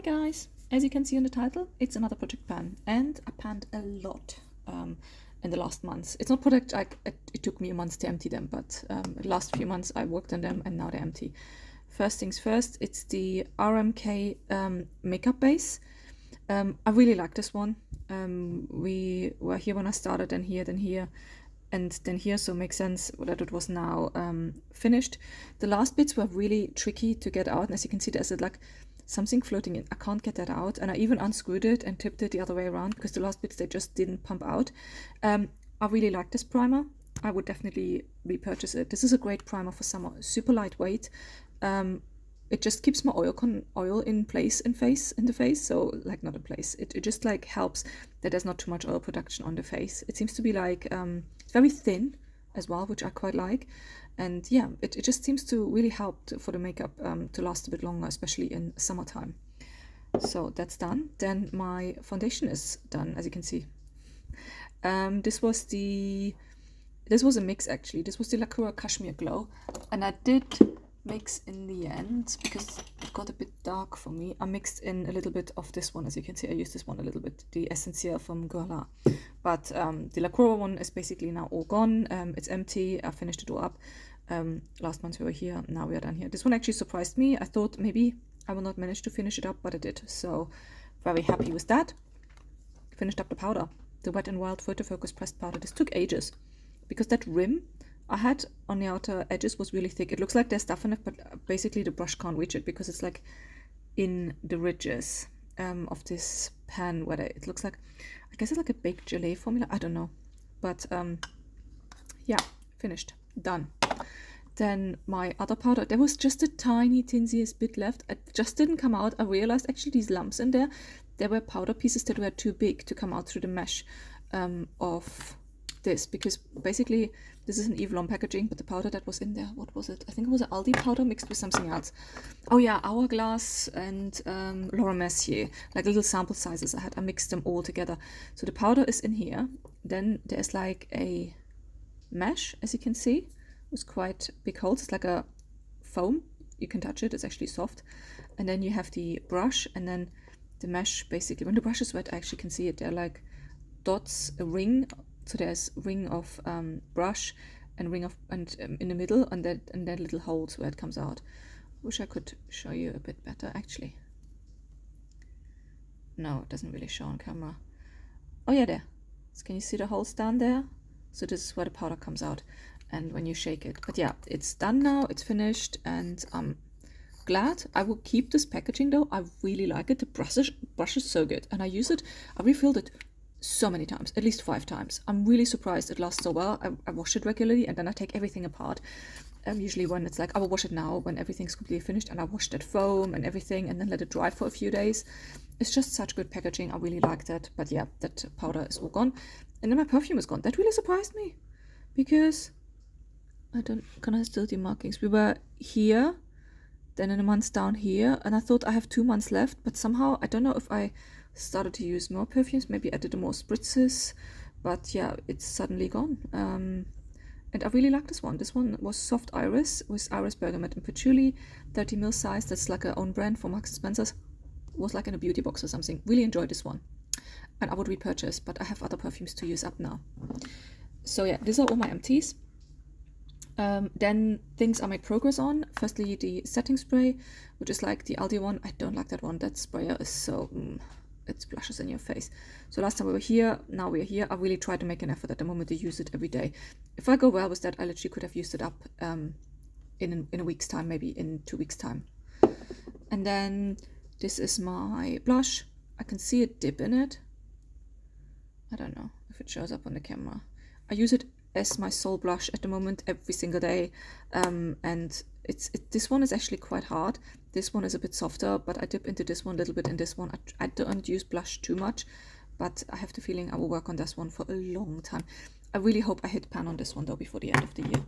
Hi guys! As you can see on the title, it's another project pan, and I panned a lot in the last months. It's not product, it took me a month to empty them, but the last few months I worked on them and now they're empty. First things first, it's the RMK makeup base. I really like this one. We were here when I started, then here, and then here, so it makes sense that it was now finished. The last bits were really tricky to get out, and as you can see, there's like something floating in. I can't get that out, and I even unscrewed it and tipped it the other way around because the last bits, they just didn't pump out. I really like this primer. I would definitely repurchase it. This is a great primer for summer, super lightweight. It just keeps my oil in place in the face, so like not in place. It just like helps that there's not too much oil production on the face. It seems to be like it's very thin as well, which I quite like. And yeah, it just seems to really help for the makeup to last a bit longer, especially in summertime. So that's done. Then my foundation is done, as you can see. This was a mix actually. This was the Lacura Cashmere Glow, and I did mix in the end because it got a bit dark for me. I mixed in a little bit of this one, as you can see. I used this one a little bit, the Essentiel from Guerlain. But the Lacura one is basically now all gone. It's empty. I finished it all up. Last month we were here, now we are done here. This one actually surprised me. I thought maybe I will not manage to finish it up, but I did. So very happy with that. Finished up the powder, the Wet n Wild Photo Focus pressed powder. This took ages because that rim I had on the outer edges was really thick. It looks like there's stuff in it, but basically the brush can't reach it because it's like in the ridges of this pan where it looks like, I guess it's like a baked gelée formula. I don't know. But yeah, finished, done. Then my other powder, there was just a tiny tinsiest bit left. It just didn't come out. I realized actually these lumps in there were powder pieces that were too big to come out through the mesh of this, because basically this is an Eve Lom packaging, but the powder that was in there, what was it? I think it was an Aldi powder mixed with something else. Oh yeah, Hourglass and Laura Mercier, like little sample sizes I had. I mixed them all together. So the powder is in here. Then there's like a mesh, as you can see, with quite big holes. It's like a foam. You can touch it. It's actually soft. And then you have the brush, and then the mesh. Basically, when the brush is wet, I actually can see it. They're like dots, a ring. So there's ring of brush and ring of in the middle, and then little holes where it comes out. Wish I could show you a bit better actually. No, it doesn't really show on camera. Oh yeah, there. So can you see the holes down there? So this is where the powder comes out, and when you shake it. But yeah, it's done now. It's finished, and I'm glad. I will keep this packaging though. I really like it. The brush is so good, and I use it. I refilled it so many times, at least 5 times. I'm really surprised it lasts so well. I wash it regularly, and then I take everything apart. Usually when it's like, I will wash it now when everything's completely finished, and I wash that foam and everything and then let it dry for a few days. It's just such good packaging. I really like that. But yeah, that powder is all gone. And then my perfume is gone. That really surprised me because can I still do markings? We were here, then in a month down here, and I thought I have 2 months left, but somehow I don't know if I started to use more perfumes, maybe I did more spritzes, but yeah, it's suddenly gone. And I really like this one. This one was Soft Iris with Iris Bergamot and Patchouli, 30 ml size. That's like a own brand for Marks & Spencer's. It was like in a beauty box or something. Really enjoyed this one, and I would repurchase, but I have other perfumes to use up now. So yeah, these are all my empties. Then things I made progress on. Firstly, the setting spray, which is like the Aldi one. I don't like that one. That sprayer is so it splashes in your face. So last time we were here, now we're here. I really try to make an effort at the moment to use it every day. If I go well with that, I literally could have used it up in a week's time, maybe in 2 weeks' time. And then this is my blush. I can see a dip in it. I don't know if it shows up on the camera. I use it as my sole blush at the moment every single day, and this one is actually quite hard. This one is a bit softer, but I dip into this one a little bit in this one. I don't use blush too much, but I have the feeling I will work on this one for a long time. I really hope I hit pan on this one though before the end of the year.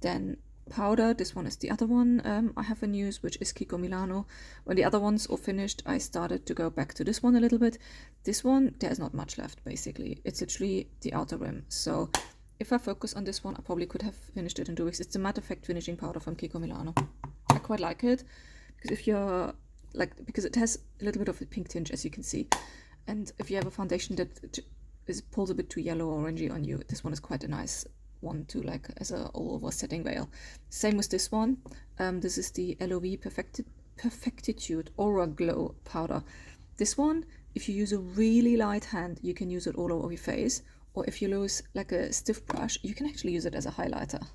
Then powder, this one is the other one I have in use, which is Kiko Milano. When the other ones are finished, I started to go back to this one a little bit. This one, there's not much left basically. It's literally the outer rim. So if I focus on this one, I probably could have finished it in 2 weeks. It's the Matte Effect finishing powder from Kiko Milano. I quite like it because if you're like, because it has a little bit of a pink tinge, as you can see. And if you have a foundation that pulls a bit too yellow or orangey on you, this one is quite a nice one to like as a all over setting veil. Same with this one. This is the LOV Perfectitude Aura Glow powder. This one, if you use a really light hand, you can use it all over your face, or if you use like a stiff brush, you can actually use it as a highlighter.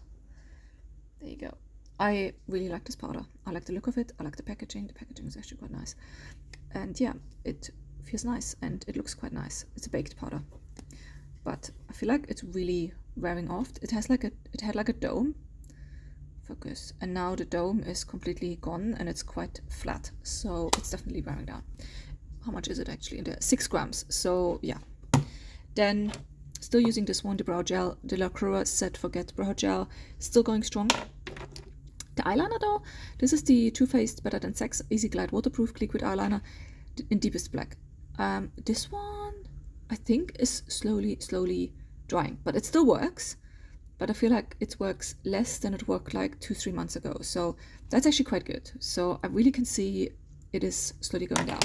There you go. I really like this powder. I like the look of it. I like the packaging. The packaging is actually quite nice. And yeah, it feels nice and it looks quite nice. It's a baked powder, but I feel like it's really wearing off. It had like a dome. Focus. And now the dome is completely gone and it's quite flat. So it's definitely wearing down. How much is it actually in there? 6 grams. So yeah. Then still using this one, the brow gel, the La Crua Set Forget brow gel, still going strong. The eyeliner though, this is the Too Faced Better Than Sex Easy Glide Waterproof Liquid Eyeliner in deepest black. This one I think is slowly drying, but it still works. But I feel like it works less than it worked like 2-3 months ago. So that's actually quite good. So I really can see it is slowly going down.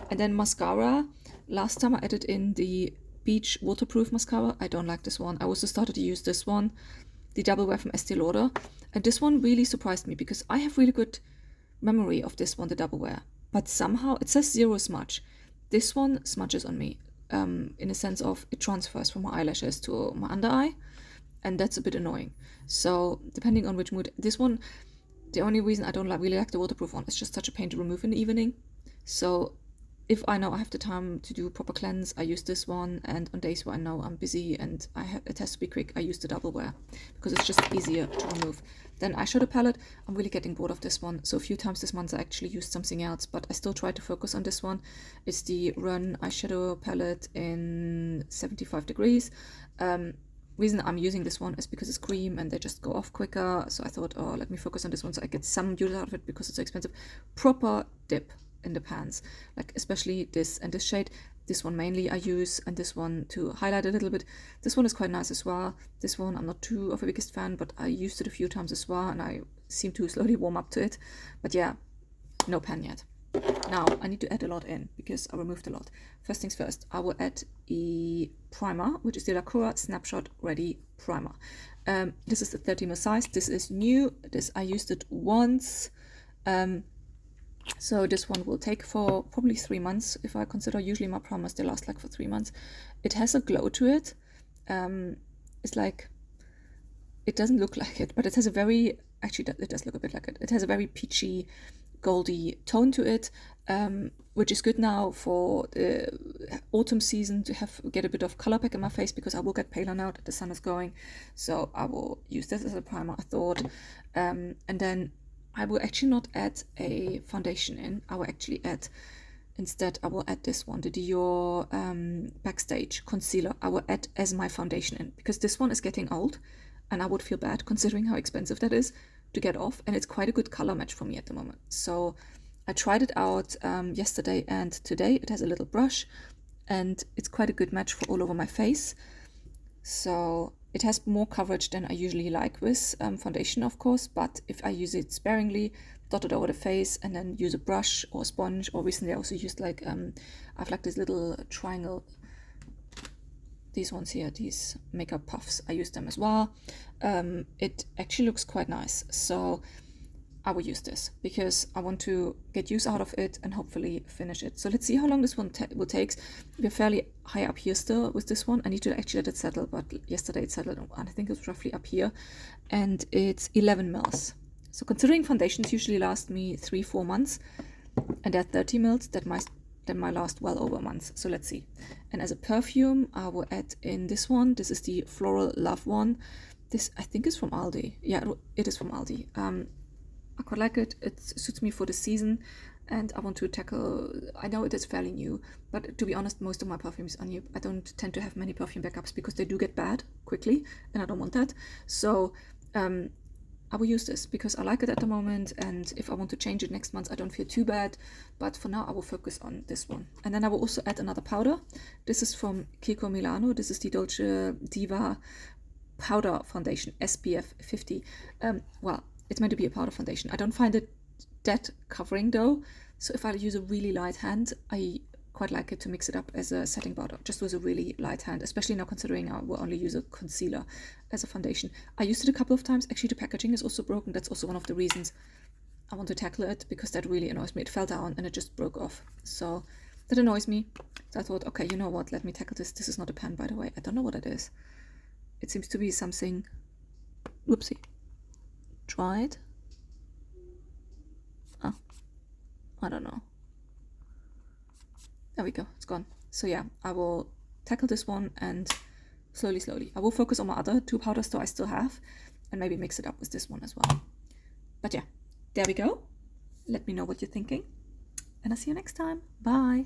And then mascara. Last time I added in the Beach Waterproof Mascara. I don't like this one. I also started to use this one, the Double Wear from Estee Lauder. And this one really surprised me because I have really good memory of this one, the Double Wear. But somehow it says 0 smudge. This one smudges on me in a sense of it transfers from my eyelashes to my under eye. And that's a bit annoying. So depending on which mood, this one, the only reason I don't really like the waterproof one, it's just such a pain to remove in the evening. So if I know I have the time to do proper cleanse, I use this one. And on days where I know I'm busy and it has to be quick, I use the Double Wear because it's just easier to remove. Then eyeshadow palette, I'm really getting bored of this one. So a few times this month I actually used something else, but I still try to focus on this one. It's the Run eyeshadow palette in 75 degrees. Reason I'm using this one is because it's cream and they just go off quicker. So I thought, oh, let me focus on this one so I get some use out of it because it's so expensive. Proper dip in the pans, like especially this and this shade. This one mainly I use, and this one to highlight a little bit. This one is quite nice as well. This one I'm not too of a biggest fan, but I used it a few times as well and I seem to slowly warm up to it. But yeah, no pan yet. Now I need to add a lot in because I removed a lot. First things first, I will add a primer, which is the La Crua Snapshot Ready Primer. This is the 30 ml size. This is new. I used it once. So this one will take for probably 3 months if I consider. Usually my primers, they last like for 3 months. It has a glow to it. It's like, it doesn't look like it, but it has a very, actually it does look a bit like it. It has a very peachy, goldy tone to it, which is good now for the autumn season to get a bit of color back in my face because I will get paler now that the sun is going. So I will use this as a primer, I thought. And then I will actually not add a foundation in. I will actually add, instead I will add this one, the Dior Backstage Concealer. I will add as my foundation in because this one is getting old and I would feel bad considering how expensive that is to get off, and it's quite a good color match for me at the moment. So I tried it out yesterday and today. It has a little brush and it's quite a good match for all over my face. So it has more coverage than I usually like with foundation, of course, but if I use it sparingly, dot it over the face and then use a brush or a sponge, or recently I also used like I've like this little triangle, these ones here, these makeup puffs, I use them as well. It actually looks quite nice, so I will use this because I want to get use out of it and hopefully finish it. So let's see how long this one will take. We're fairly high up here still with this one. I need to actually let it settle, but yesterday it settled and I think it's roughly up here, and it's 11 mils. So considering foundations usually last me 3-4 months and they're 30 mils, that might last well over a month. So let's see. And as a perfume, I will add in this one. This is the Floral Love one. This I think is from Aldi. Yeah, it is from Aldi. I quite like it. It suits me for the season and I want to tackle, I know it is fairly new, but to be honest, most of my perfumes are new. I don't tend to have many perfume backups because they do get bad quickly and I don't want that. So I will use this because I like it at the moment, and if I want to change it next month, I don't feel too bad. But for now, I will focus on this one. And then I will also add another powder. This is from Kiko Milano. This is the Dolce Diva Powder Foundation, SPF 50. Well, it's meant to be a powder foundation. I don't find it that covering though. So if I use a really light hand, I quite like it to mix it up as a setting powder, just with a really light hand, especially now considering I will only use a concealer as a foundation. I used it a couple of times. Actually, the packaging is also broken. That's also one of the reasons I want to tackle it, because that really annoys me. It fell down and it just broke off. So that annoys me. So I thought, okay, you know what? Let me tackle this. This is not a pen, by the way. I don't know what it is. It seems to be something. Whoopsie. Dried. Oh, I don't know. There we go. It's gone. So yeah, I will tackle this one and slowly. I will focus on my other 2 powders though I still have, and maybe mix it up with this one as well. But yeah, there we go. Let me know what you're thinking, and I'll see you next time. Bye.